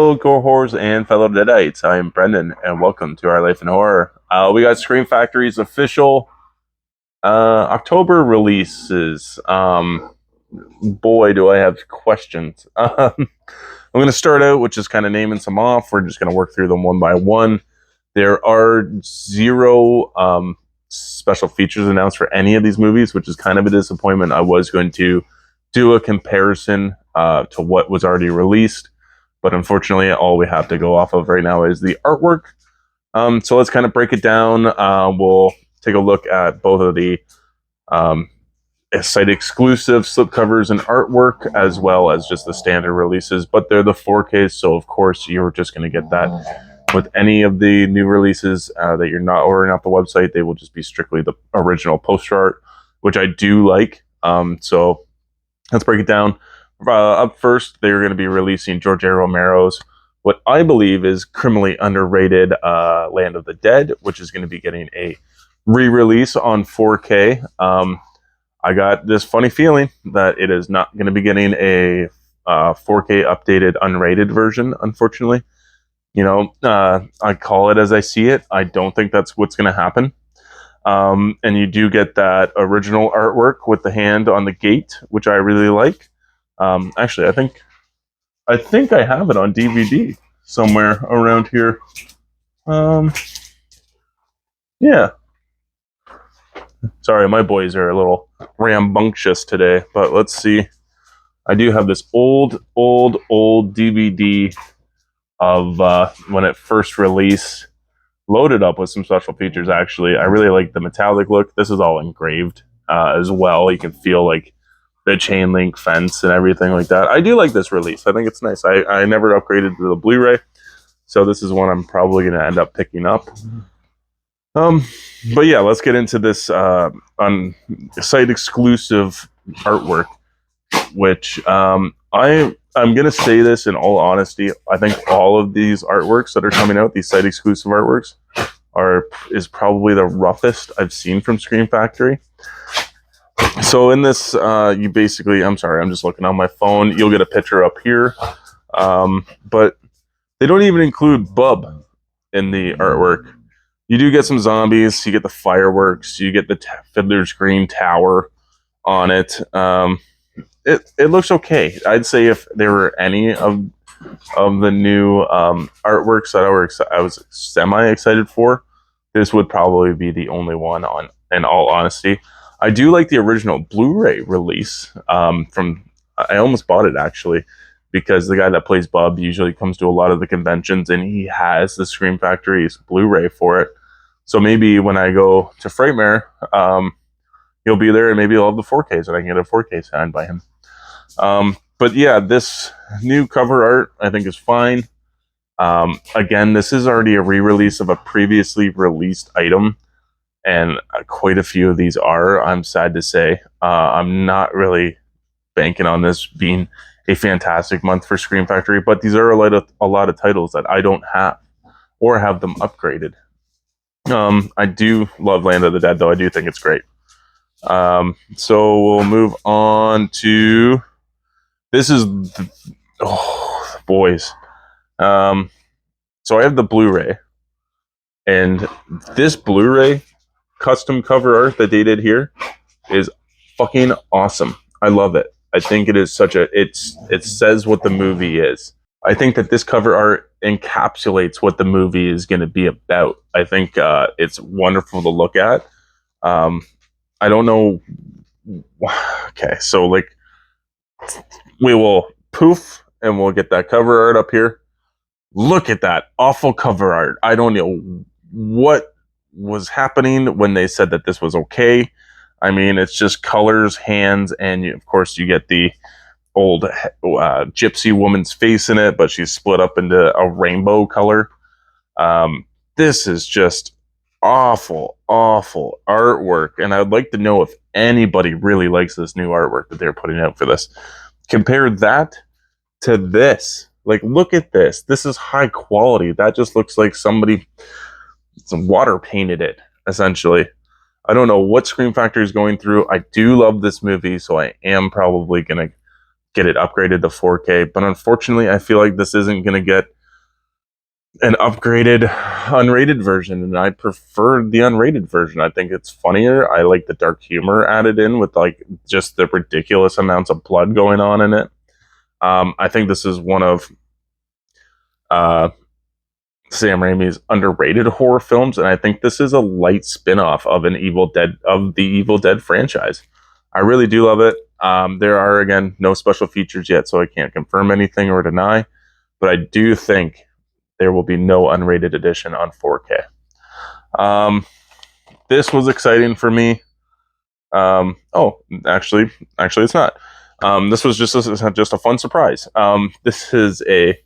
Hello, Gore Horrors and fellow Deadites. I am Brendan, and welcome to Our Life in Horror. We got Scream Factory's official October releases. Boy, do I have questions. I'm going to start out with just kind of naming some off. We're just going to work through them one by one. There are zero special features announced for any of these movies, which is kind of a disappointment. I was going to do a comparison to what was already released, but unfortunately, all we have to go off of right now is the artwork. So let's kind of break it down. We'll take a look at both of the site exclusive slipcovers and artwork, as well as just the standard releases, but they're the 4Ks, so of course you're just going to get that. With any of the new releases that you're not ordering off the website, they will just be strictly the original poster art, which I do like. So let's break it down. Up first, they're going to be releasing George A. Romero's what I believe is criminally underrated Land of the Dead, which is going to be getting a re-release on 4K. I got this funny feeling that it is not going to be getting a 4K updated unrated version, unfortunately. You know, I call it as I see it. I don't think that's what's going to happen. And you do get that original artwork with the hand on the gate, which I really like. Actually, I think I have it on DVD somewhere around here. Yeah. Sorry, my boys are a little rambunctious today, but let's see. I do have this old DVD of when it first released, loaded up with some special features. Actually, I really like the metallic look. This is all engraved as well. You can feel like the chain link fence and everything like that. I do like this release. I think it's nice. I never upgraded to the Blu-ray, so this is one I'm probably going to end up picking up. But yeah, let's get into this on site exclusive artwork, which I'm going to say this in all honesty. I think all of these artworks that are coming out, these site exclusive artworks, is probably the roughest I've seen from Scream Factory. So in this, you basically, I'm sorry, I'm just looking on my phone. You'll get a picture up here. But they don't even include Bub in the artwork. You do get some zombies, you get the fireworks, you get the Fiddler's Green Tower on it. It looks okay. I'd say if there were any of the new artworks that I was semi-excited for, this would probably be the only one on, in all honesty. I do like the original Blu-ray release from, I almost bought it actually, because the guy that plays Bub usually comes to a lot of the conventions and he has the Scream Factory's Blu-ray for it. So maybe when I go to Frightmare, he'll be there and maybe I'll have the 4Ks and I can get a 4K signed by him. But yeah, this new cover art I think is fine. Again, this is already a re-release of a previously released item, and quite a few of these are, I'm sad to say. I'm not really banking on this being a fantastic month for Scream Factory, but these are a lot of titles that I don't have or have them upgraded. I do love Land of the Dead, though. I do think it's great. So we'll move on to, this is boys. So I have the Blu-ray, and this Blu-ray custom cover art that they did here is fucking awesome. I love it. I think it is such a, it says what the movie is. I think that this cover art encapsulates what the movie is going to be about. I think it's wonderful to look at. I don't know. Okay, so like, we will poof and we'll get that cover art up here. Look at that awful cover art. I don't know what was happening when they said that this was okay. I mean, it's just colors, hands, and of course you get the old gypsy woman's face in it, but she's split up into a rainbow color. This is just awful artwork, and I'd like to know if anybody really likes this new artwork that they're putting out for this. Compare that to this. Like, look at this. This is high quality. That just looks like somebody some water painted it, essentially. I don't know what Scream Factory is going through. I do love this movie, so I am probably going to get it upgraded to 4K. But unfortunately, I feel like this isn't going to get an upgraded unrated version, and I prefer the unrated version. I think it's funnier. I like the dark humor added in with like just the ridiculous amounts of blood going on in it. I think this is one of uh, Sam Raimi's underrated horror films, and I think this is a light spin-off of the Evil Dead franchise. I really do love it. There are again no special features yet, so I can't confirm anything or deny, but I do think there will be no unrated edition on 4K. This was exciting for me. Oh, actually, it's not. This was just a fun surprise. This is a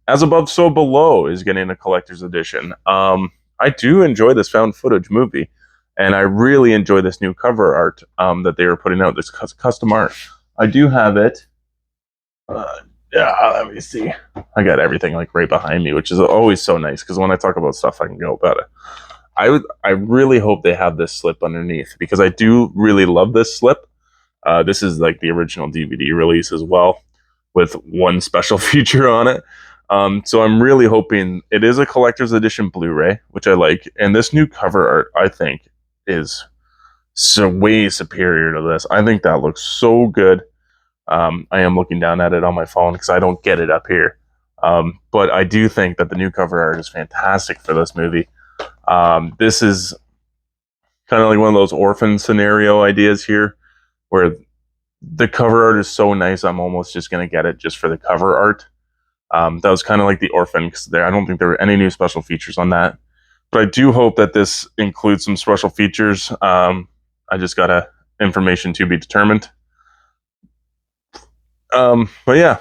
As Above, So Below is getting a collector's edition. I do enjoy this found footage movie, and I really enjoy this new cover art that they were putting out. This custom art. I do have it. Yeah, let me see. I got everything like right behind me, which is always so nice because when I talk about stuff, I can go about it. I really hope they have this slip underneath because I do really love this slip. This is like the original DVD release as well, with one special feature on it. So I'm really hoping it is a collector's edition Blu-ray, which I like, and this new cover art I think is so way superior to this. I think that looks so good. I am looking down at it on my phone because I don't get it up here. But I do think that the new cover art is fantastic for this movie. This is kind of like one of those orphan scenario ideas here, where the cover art is so nice, I'm almost just going to get it just for the cover art. That was kind of like the orphan, because I don't think there were any new special features on that. But I do hope that this includes some special features. I just got information to be determined. But yeah,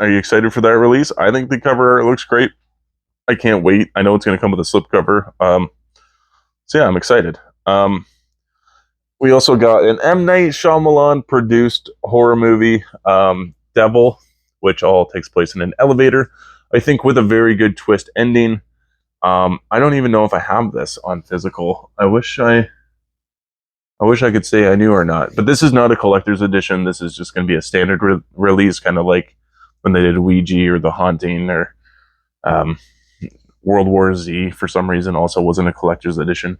are you excited for that release? I think the cover art looks great. I can't wait. I know it's going to come with a slipcover. So yeah, I'm excited. We also got an M. Night Shyamalan produced horror movie, Devil, which all takes place in an elevator. I think with a very good twist ending. I don't even know if I have this on physical. I wish I could say I knew or not. But this is not a collector's edition. This is just going to be a standard release, kind of like when they did Ouija or The Haunting or World War Z. For some reason, also wasn't a collector's edition.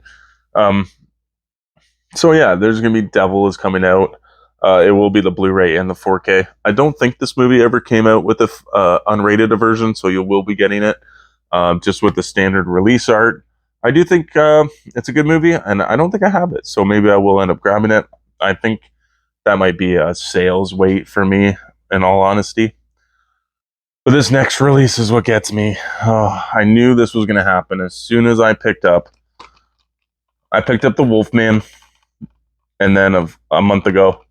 So yeah, there's going to be Devil is coming out. It will be the Blu-ray and the 4K. I don't think this movie ever came out with the unrated version, so you will be getting it just with the standard release art. I do think it's a good movie, and I don't think I have it, so maybe I will end up grabbing it. I think that might be a sales weight for me, in all honesty. But this next release is what gets me. Oh, I knew this was going to happen as soon as I picked up the Wolfman, and then a month ago,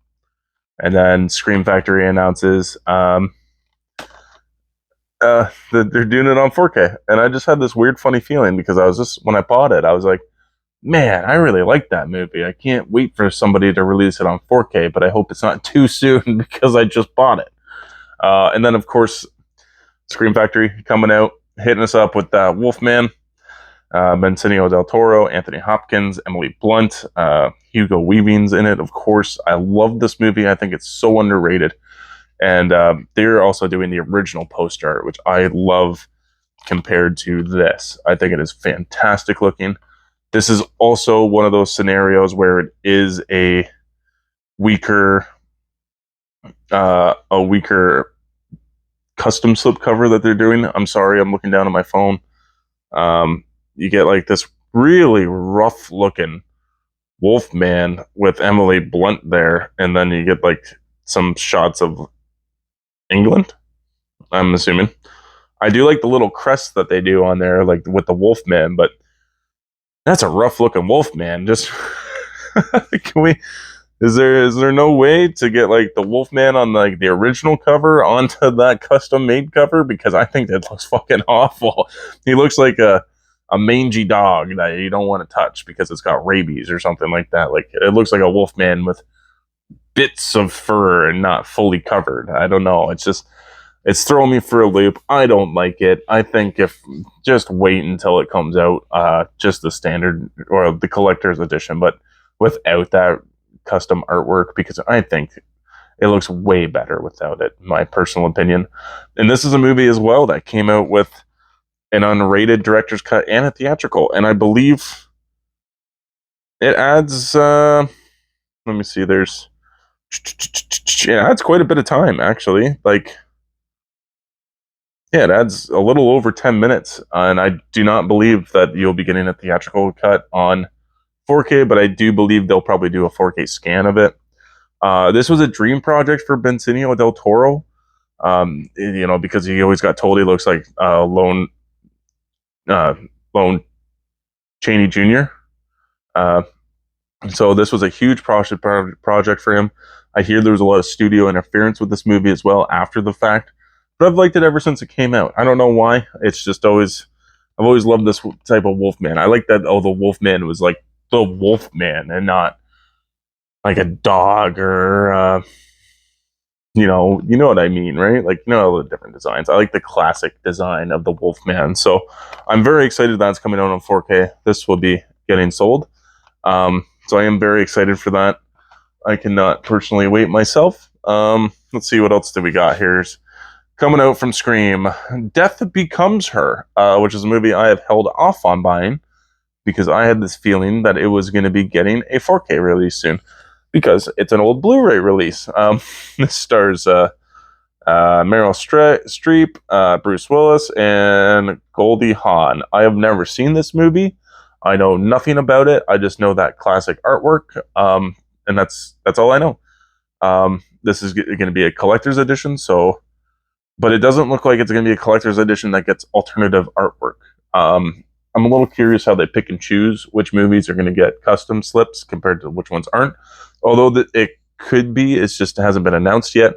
and then Scream Factory announces they're doing it on 4K, and I just had this weird, funny feeling because when I bought it, I was like, man, I really like that movie. I can't wait for somebody to release it on 4K, but I hope it's not too soon because I just bought it. And then, of course, Scream Factory coming out, hitting us up with Wolfman, Benicio del Toro, Anthony Hopkins, Emily Blunt, Hugo Weaving's in it, of course. I love this movie. I think it's so underrated. And they're also doing the original poster art, which I love compared to this. I think it is fantastic looking. This is also one of those scenarios where it is a weaker custom slipcover that they're doing. I'm sorry, I'm looking down at my phone. You get like this really rough looking Wolfman with Emily Blunt there, and then you get like some shots of England, I'm assuming. I do like the little crest that they do on there, like with the Wolfman, but that's a rough looking Wolfman. Just is there no way to get like the Wolfman on like the original cover onto that custom made cover? Because I think that looks fucking awful. He looks like a mangy dog that you don't want to touch because it's got rabies or something like that. Like it looks like a Wolfman with bits of fur and not fully covered. I don't know. It's throwing me for a loop. I don't like it. I think if just wait until it comes out, just the standard or the collector's edition, but without that custom artwork, because I think it looks way better without it, in my personal opinion. And this is a movie as well that came out with an unrated director's cut and a theatrical, and I believe it adds. Let me see. There's it adds quite a bit of time, actually. Like, yeah, it adds a little over 10 minutes, and I do not believe that you'll be getting a theatrical cut on 4K, but I do believe they'll probably do a 4K scan of it. This was a dream project for Benicio del Toro, because he always got told he looks like Lone Chaney Jr. So this was a huge project for him. I hear there was a lot of studio interference with this movie as well after the fact, but I've liked it ever since it came out. I don't know why. It's just I've always loved this type of Wolfman. I like that. The Wolfman was like the Wolfman and not like a dog or you know what I mean, right? Like, all the different designs. I like the classic design of the Wolfman. So I'm very excited that's coming out on 4K. This will be getting sold. So I am very excited for that. I cannot personally wait myself. Let's see, what else do we got here. Coming out from Scream, Death Becomes Her, which is a movie I have held off on buying because I had this feeling that it was going to be getting a 4K release soon because it's an old Blu-ray release. This stars Meryl Streep, Bruce Willis, and Goldie Hawn. I have never seen this movie. I know nothing about it. I just know that classic artwork, and that's all I know. This is going to be a collector's edition, but it doesn't look like it's going to be a collector's edition that gets alternative artwork. I'm a little curious how they pick and choose which movies are going to get custom slips compared to which ones aren't. Although it could be, it just hasn't been announced yet.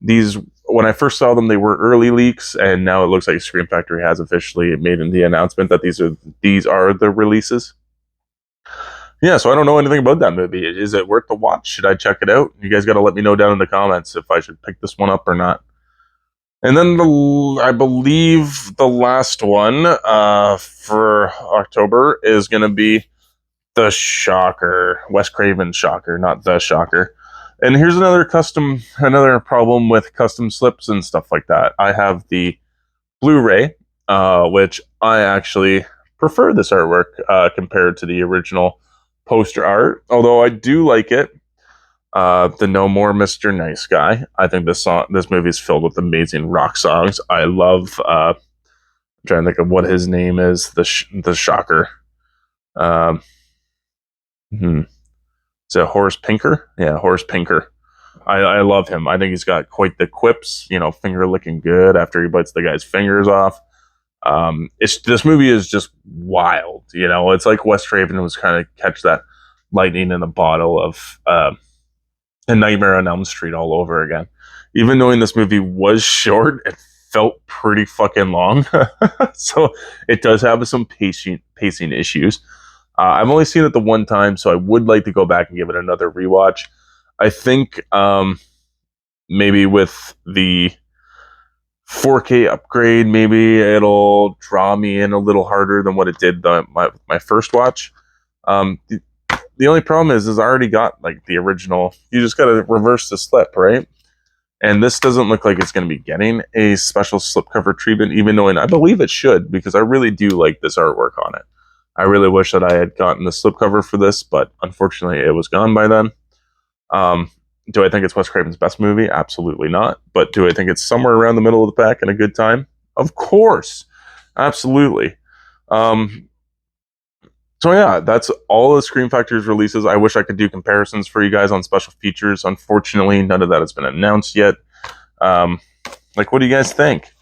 These, when I first saw them, they were early leaks, and now it looks like Scream Factory has officially made the announcement that these are the releases. Yeah, so I don't know anything about that movie. Is it worth the watch? Should I check it out? You guys got to let me know down in the comments if I should pick this one up or not. And then I believe the last one for October is going to be The Shocker, Wes Craven's Shocker, not The Shocker. And here's another problem with custom slips and stuff like that. I have the Blu-ray, which I actually prefer this artwork compared to the original poster art. Although I do like it. The No More Mr. Nice Guy. I think this movie is filled with amazing rock songs. I love. I'm trying to think of what his name is. The Shocker. Is it Horace Pinker? Yeah, Horace Pinker. I love him. I think he's got quite the quips. Finger licking good after he bites the guy's fingers off. This movie is just wild. It's like Wes Craven was kind of catch that lightning in a bottle of A Nightmare on Elm Street all over again. Even knowing this movie was short, it felt pretty fucking long. So it does have some pacing issues. I've only seen it the one time, so I would like to go back and give it another rewatch. I think maybe with the 4K upgrade, maybe it'll draw me in a little harder than what it did my first watch. The only problem is I already got like the original. You just got to reverse the slip, right? And this doesn't look like it's going to be getting a special slipcover treatment, even though I believe it should, because I really do like this artwork on it. I really wish that I had gotten the slipcover for this, but unfortunately it was gone by then. Do I think it's Wes Craven's best movie? Absolutely not. But do I think it's somewhere around the middle of the pack and a good time? Of course. Absolutely. So yeah, that's all of Scream Factory's releases. I wish I could do comparisons for you guys on special features. Unfortunately, none of that has been announced yet. What do you guys think?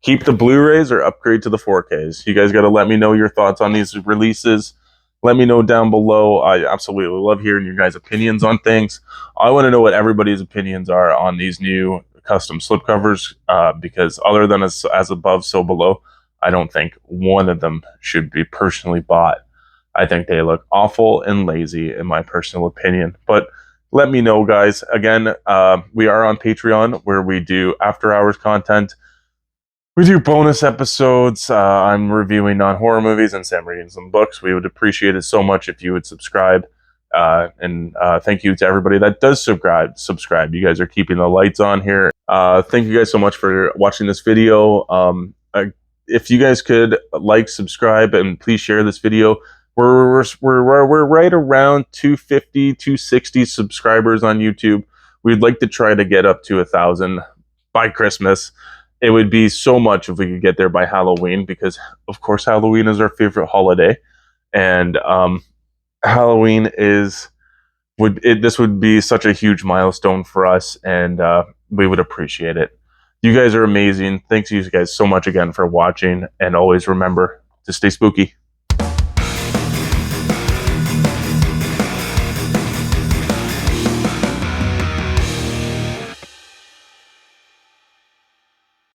Keep the Blu-rays or upgrade to the 4Ks? You guys got to let me know your thoughts on these releases. Let me know down below. I absolutely love hearing your guys' opinions on things. I want to know what everybody's opinions are on these new custom slipcovers, because other than as above, so below, I don't think one of them should be personally bought. I think they look awful and lazy, in my personal opinion. But let me know, guys. Again, we are on Patreon, where we do after-hours content. We do bonus episodes. I'm reviewing non-horror movies, and Sam reading some books. We would appreciate it so much if you would subscribe. And thank you to everybody that does subscribe. You guys are keeping the lights on here. Thank you guys so much for watching this video. if you guys could like, subscribe, and please share this video. We're right around 250, 260 subscribers on YouTube. We'd like to try to get up to 1,000 by Christmas. It would be so much if we could get there by Halloween, because of course Halloween is our favorite holiday, and Halloween is this would be such a huge milestone for us, and we would appreciate it. You guys are amazing. Thanks you guys so much again for watching, and always remember to stay spooky.